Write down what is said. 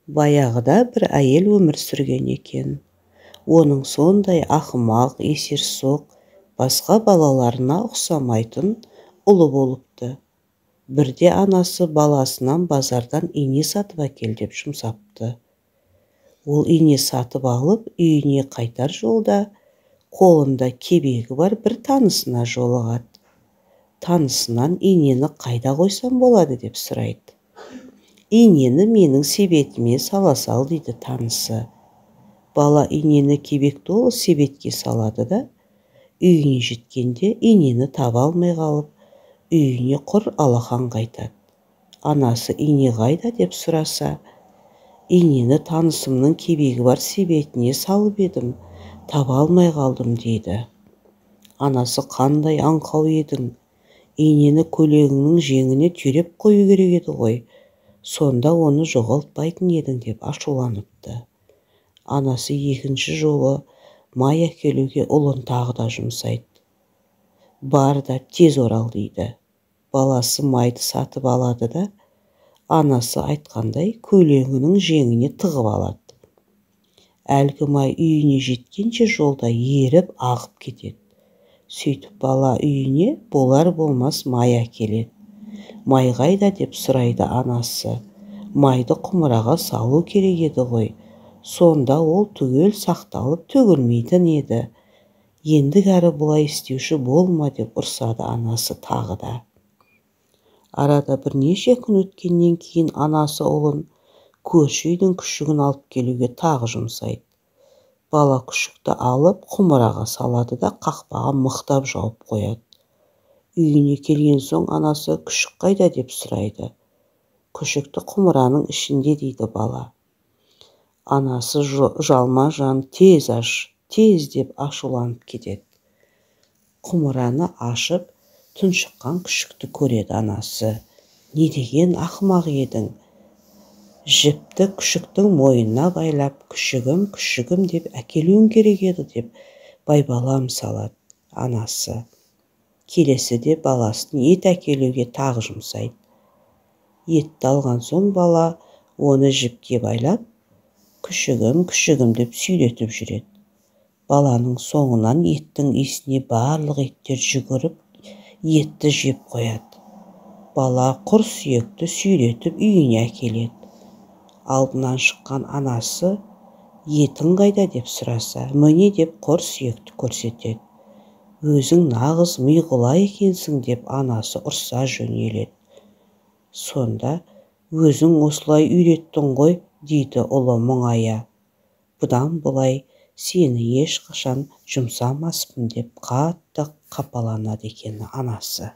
Баяғыда бір әйел өмір сүрген екен. Оның сондай ақымақ, есерсоқ, басқа балаларына ұқсамайтын ұлы болыпты. Бірде анасы баласынан базардан ине сатып әкел деп жұмсапты. Ол ине сатып алып, үйіне қайтар жолда қолында кебегі бар бір танысына жолығады. Танысынан инені қайда қойсам болады деп сұрайды. Инені менің себетіме сала сал дейді танысы. Бала инені кебек толы себетке салады да, үйіне жеткенде инені таба алмай қалып, үйіне құр алақан қайтады. Анасы ине қайда деп сұраса, инені танысымның кебегі бар себетіне салып едім, таба алмай қалдым дейді. Анасы қандай аңқау едің, инені көйлегіңнің жеңіне түйреп қою керек еді ғой, сонда оны жоғалтпайтын едің деп ашуланыпты. Анасы екінші жолы май әкелуге ұлын тағы да жұмсайды. Бар да тез орал дейді. Баласы майды сатып алады да, анасы айтқандай көйлегінің жеңіне тығып алады. Әлгі май үйіне жеткенше жолда еріп ағып кетеді. Сөйтіп бала үйіне болар-болмас май әкеледі. Май қайда деп сұрайды анасы. Майды құмыраға салу керек еді ғой. Сонда ол түгел сақталып төгілмейтін еді. Ендігәрі бұлай істеуші болма деп ұрсады анасы тағы да. Арада бірнеше күн өткеннен кейін анасы ұлын көрші үйдің күшігін алып келуге тағы жұмсайды. Бала күшікті алып құмыраға салады да қақпаға мықтап жауып қояды. Үйіне келген соң анасы күшік қайда деп сұрайды. Күшікті құмыраның ішінде дейді бала. Анасы жалма жан тез аш, тез деп ашуланып кетеді. Құмыраны ашып, тұншыққан күшікті көреді анасы. Не деген ақымақ едің? Жіпті күшіктің мойнына байлап, күшігім, күшігім деп әкелуің керек еді деп байбалам салады анасы. Келесіде баласын ет әкелуге тағы жұмсайды. Етті алған соң бала оны жіпке байлап, күшігім, күшігім деп сүйретіп жүреді. Баланың соңынан еттің иісіне барлық иттер жүгіріп, етті жеп қояды. Бала құр сүйекті сүйретіп үйіне әкеледі. Алдынан шыққан анасы, етің қайда деп сұраса, міне деп құр сүйекті көрсетеді. Өзің нағыз миғұла екенсің деп анасы ұрса жөнеледі. Сонда өзің осылай үйреттің ғой дейді ұлы мұңая. Бұдан былай сені ешқашан жұмсамаспын деп қатты қапаланады екен анасы.